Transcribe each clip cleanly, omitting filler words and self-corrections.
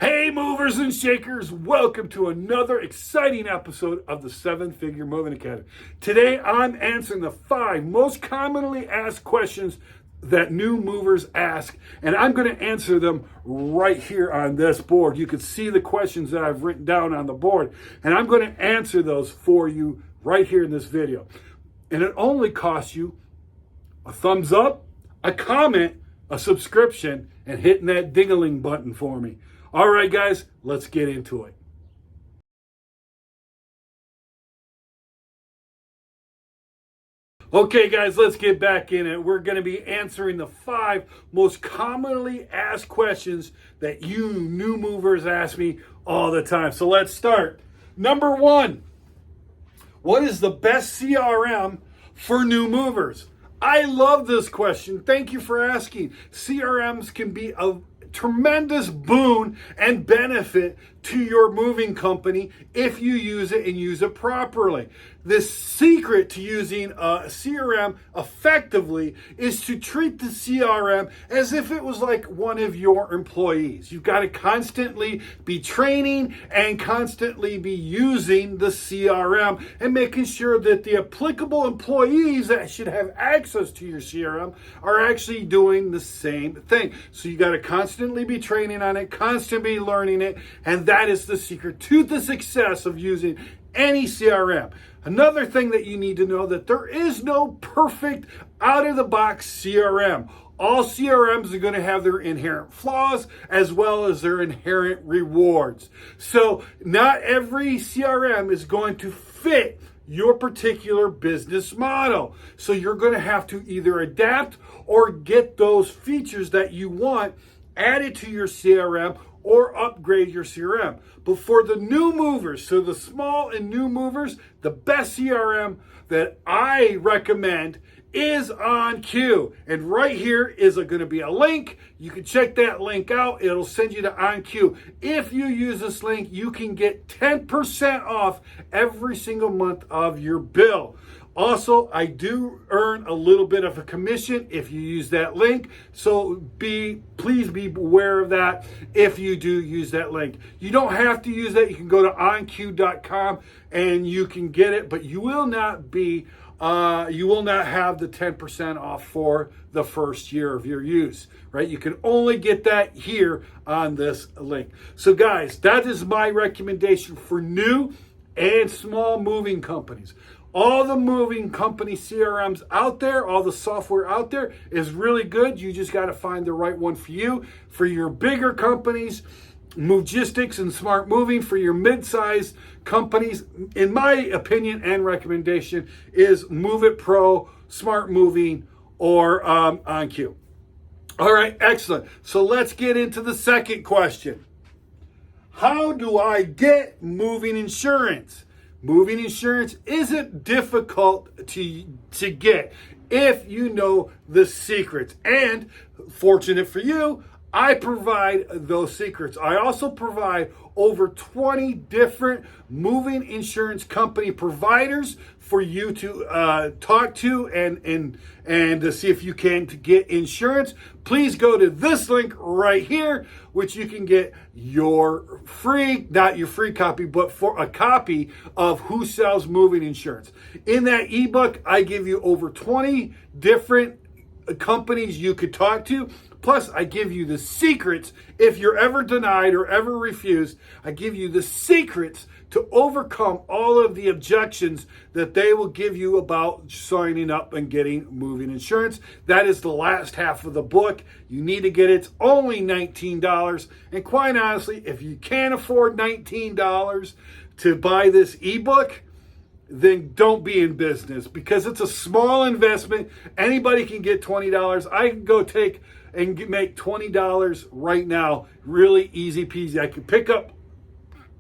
Hey movers and shakers, welcome to another exciting episode of the 7-Figure Moving Academy. Today I'm answering the 5 most commonly asked questions that new movers ask, and I'm going to answer them right here on this board. You can see the questions that I've written down on the board, and I'm going to answer those for you right here in this video. And it only costs you a thumbs up, a comment, a subscription, and hitting that ding-a-ling button for me. All right, guys, let's get into it. Okay, guys, let's get back in it. We're going to be answering the 5 most commonly asked questions that you new movers ask me all the time. So let's start. Number 1, what is the best CRM for new movers? I love this question. Thank you for asking. CRMs can be a tremendous boon and benefit to your moving company if you use it and use it properly. The secret to using a CRM effectively is to treat the CRM as if it was like one of your employees. You've got to constantly be training and constantly be using the CRM and making sure that the applicable employees that should have access to your CRM are actually doing the same thing. So you got to constantly be training on it, constantly learning it, and that is the secret to the success of using any CRM. Another thing that you need to know that there is no perfect out-of-the-box CRM. All CRMs are going to have their inherent flaws as well as their inherent rewards. So not every CRM is going to fit your particular business model. So you're going to have to either adapt or get those features that you want added to your CRM or upgrade your CRM. But for the new movers, so the small and new movers, the best CRM that I recommend is OnQ. And right here is going to be a link. You can check that link out. It'll send you to OnQ. If you use this link, you can get 10% off every single month of your bill. Also, I do earn a little bit of a commission if you use that link. So please be aware of that if you do use that link. You don't have to use that. You can go to onq.com and you can get it, but you will not have the 10% off for the first year of your use, right? You can only get that here on this link. So guys, that is my recommendation for new and small moving companies. All the moving company CRMs out there, all the software out there is really good. You just got to find the right one for you. For your bigger companies, Movegistics and Smart Moving. For your mid-sized companies, in my opinion and recommendation, is Move It Pro, Smart Moving, or OnQ. All right, excellent. So let's get into the second question. How do I get moving insurance? Moving insurance isn't difficult to get if you know the secrets. And fortunate for you, I provide those secrets. I also provide over 20 different moving insurance company providers for you to talk to and to see if you can to get insurance. Please go to this link right here, which you can get your free, not your free copy, but for a copy of Who Sells Moving Insurance. In that ebook, I give you over 20 different companies you could talk to. Plus, I give you the secrets. If you're ever denied or ever refused, I give you the secrets to overcome all of the objections that they will give you about signing up and getting moving insurance. That is the last half of the book. You need to get it. It's only $19. And quite honestly, if you can't afford $19 to buy this ebook, then don't be in business because it's a small investment. Anybody can get $20. I can go take and make $20 right now. Really easy peasy. I can pick up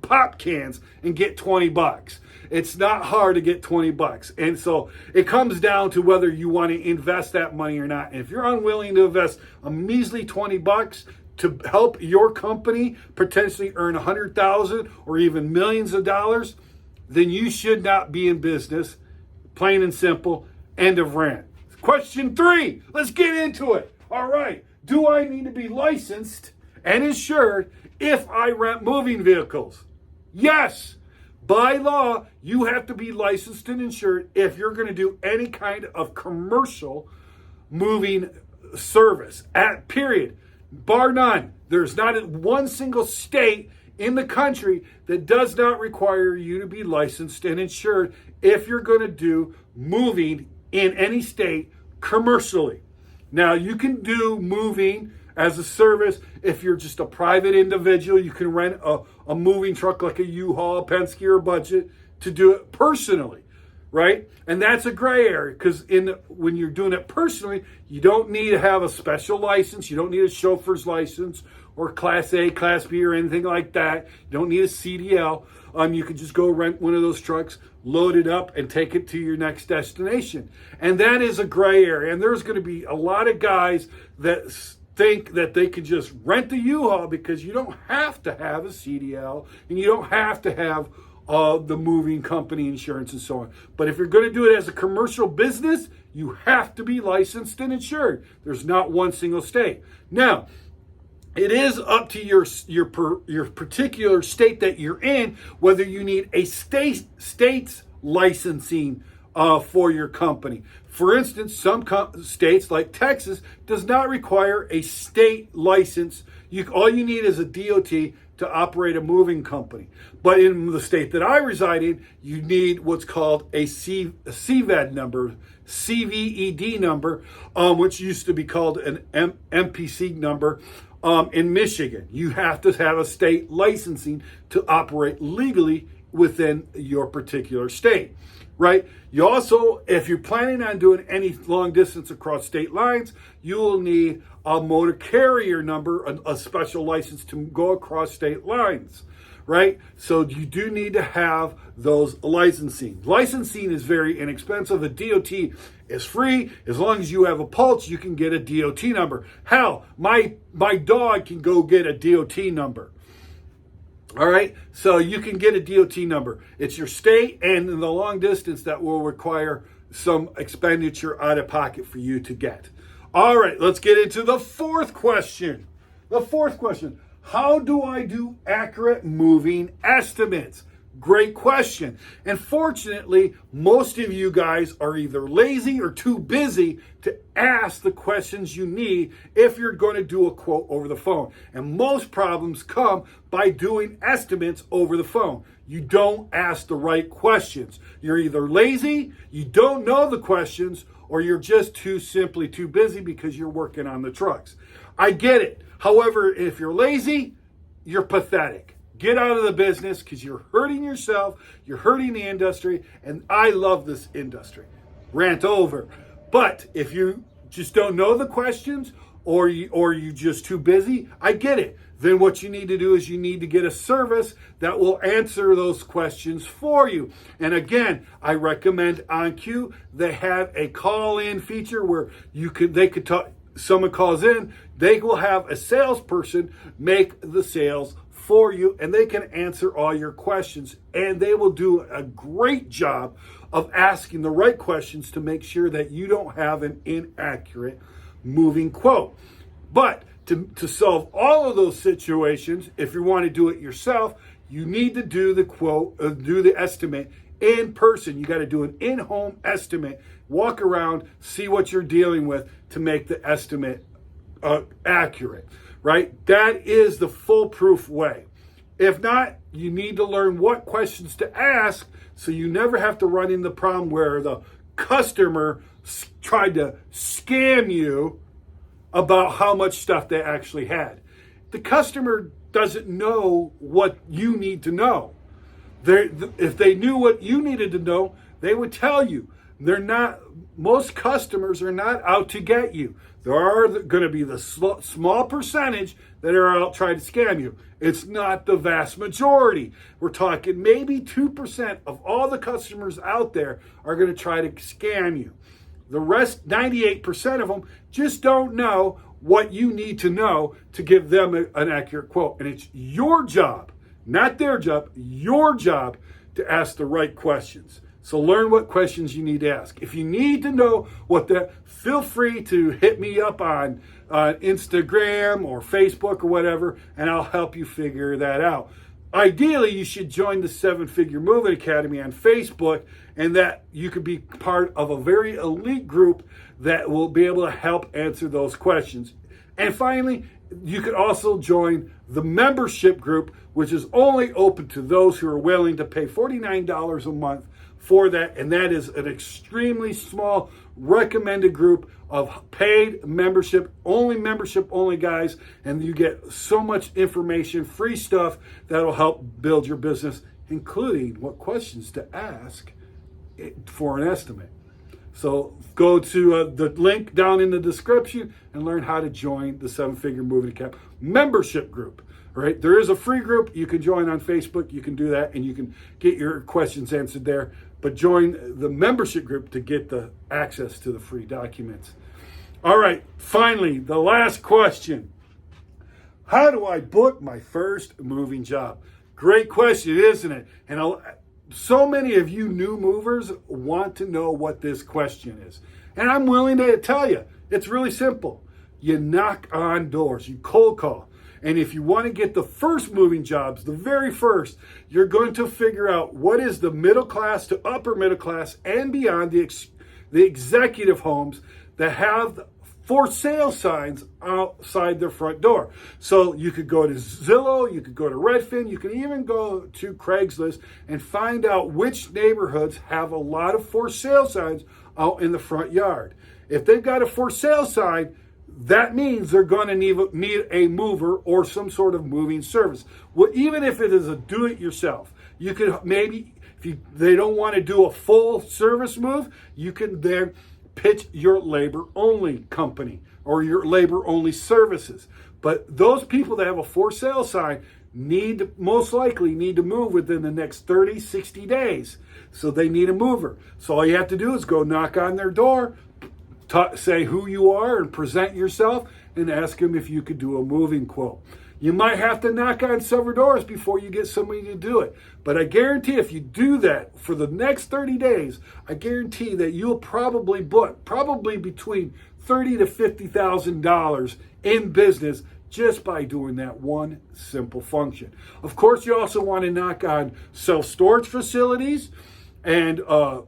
pop cans and get $20. It's not hard to get $20. And so it comes down to whether you want to invest that money or not. And if you're unwilling to invest a measly $20 to help your company potentially earn $100,000 or even millions of dollars, then you should not be in business. Plain and simple. End of rant. Question 3. Let's get into it. All right. Do I need to be licensed and insured if I rent moving vehicles. Yes, by law, you have to be licensed and insured if you're going to do any kind of commercial moving service. At period. Bar none. There's not one single state in the country that does not require you to be licensed and insured if you're going to do moving in any state commercially. Now, you can do moving as a service if you're just a private individual. You can rent a moving truck like a U-Haul, Penske, or Budget to do it personally, right? And that's a gray area because when you're doing it personally, you don't need to have a special license. You don't need a chauffeur's license or Class A, Class B, or anything like that. You don't need a CDL. You can just go rent one of those trucks, load it up, and take it to your next destination. And that is a gray area. And there's going to be a lot of guys that think that they could just rent the U-Haul because you don't have to have a CDL and you don't have to have the moving company insurance and so on. But if you're going to do it as a commercial business, you have to be licensed and insured. There's not one single state. Now, it is up to your particular state that you're in whether you need a state's licensing for your company. For instance, some states like Texas does not require a state license. All you need is a DOT to operate a moving company. But in the state that I reside in, you need what's called a CVED number, CVED number, which used to be called an MPC number. In Michigan, you have to have a state licensing to operate legally within your particular state, right? You also, if you're planning on doing any long distance across state lines, you will need a motor carrier number, a special license to go across state lines, right? So you do need to have those licensing. Licensing is very inexpensive. A DOT is free. As long as you have a pulse, you can get a DOT number. Hell, my dog can go get a DOT number. All right, so you can get a DOT number. It's your state, and in the long distance, that will require some expenditure out of pocket for you to get. All right, let's get into the fourth question. The fourth question, how do I do accurate moving estimates? Great question. And fortunately, most of you guys are either lazy or too busy to ask the questions you need if you're going to do a quote over the phone. And most problems come by doing estimates over the phone. You don't ask the right questions. You're either lazy, you don't know the questions, or you're just too busy because you're working on the trucks. I get it. However, if you're lazy, you're pathetic. Get out of the business because you're hurting yourself, you're hurting the industry, and I love this industry. Rant over. But if you just don't know the questions or you're just too busy, I get it. Then what you need to do is you need to get a service that will answer those questions for you. And again, I recommend OnQ. They have a call-in feature where they could talk. Someone calls in, they will have a salesperson make the sales for you, and they can answer all your questions, and they will do a great job of asking the right questions to make sure that you don't have an inaccurate moving quote. But to solve all of those situations, if you want to do it yourself, you need to do the estimate in person. You got to do an in-home estimate, walk around, see what you're dealing with to make the estimate accurate, right? That is the foolproof way. If not, you need to learn what questions to ask so you never have to run into the problem where the customer tried to scam you about how much stuff they actually had. The customer doesn't know what you need to know. If they knew what you needed to know, they would tell you. Most customers are not out to get you. There are going to be the small percentage that are out trying to scam you. It's not the vast majority. We're talking maybe 2% of all the customers out there are going to try to scam you. The rest, 98% of them, just don't know what you need to know to give them an accurate quote. And it's your job, not their job, your job to ask the right questions. So learn what questions you need to ask. If you need to know what that, feel free to hit me up on Instagram or Facebook or whatever, and I'll help you figure that out. Ideally, you should join the 7-Figure Moving Academy on Facebook, and that you could be part of a very elite group that will be able to help answer those questions. And finally, you could also join the membership group, which is only open to those who are willing to pay $49 a month for that. And that is an extremely small recommended group of paid membership only guys. And you get so much information, free stuff that'll help build your business, including what questions to ask for an estimate. So go to the link down in the description and learn how to join the 7-Figure Moving Academy membership group. Right? There is a free group you can join on Facebook. You can do that and you can get your questions answered there. But join the membership group to get the access to the free documents. All right, finally, the last question. How do I book my first moving job? Great question, isn't it? And so many of you new movers want to know what this question is. And I'm willing to tell you, it's really simple. You knock on doors, you cold call. And if you want to get the first moving jobs, the very first, you're going to figure out what is the middle class to upper middle class and beyond, the executive homes that have for sale signs outside their front door. So you could go to Zillow, you could go to Redfin, you can even go to Craigslist and find out which neighborhoods have a lot of for sale signs out in the front yard. If they've got a for sale sign, that means they're going to need a mover or some sort of moving service. Well, even if it is a do-it-yourself, you could maybe, if they don't want to do a full service move, you can then pitch your labor-only company or your labor-only services. But those people that have a for sale sign most likely need to move within the next 30, 60 days. So they need a mover. So all you have to do is go knock on their door, say who you are and present yourself and ask them if you could do a moving quote. You might have to knock on several doors before you get somebody to do it. But I guarantee if you do that for the next 30 days, I guarantee that you'll probably book between $30,000 to $50,000 in business just by doing that one simple function. Of course, you also want to knock on self-storage facilities and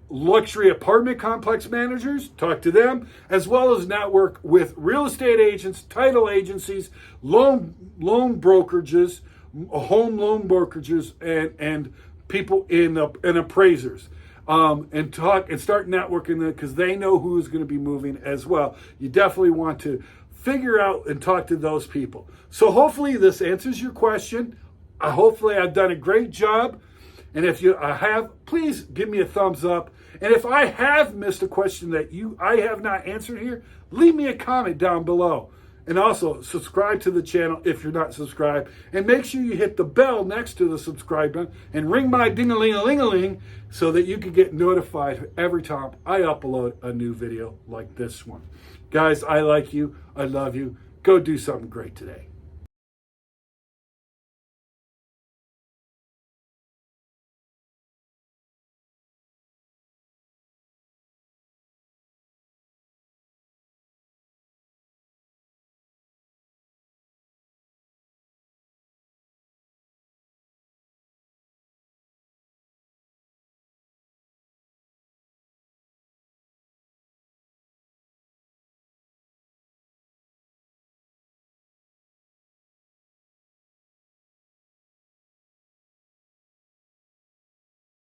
luxury apartment complex managers, talk to them, as well as network with real estate agents, title agencies, loan brokerages, home loan brokerages, and people in appraisers. And start networking them because they know who is going to be moving as well. You definitely want to figure out and talk to those people. So hopefully this answers your question. Hopefully I've done a great job. And if you have, please give me a thumbs up. And if I have missed a question that I have not answered here, leave me a comment down below. And also subscribe to the channel if you're not subscribed. And make sure you hit the bell next to the subscribe button and ring my ding-a-ling-a-ling-a-ling so that you can get notified every time I upload a new video like this one. Guys, I like you. I love you. Go do something great today.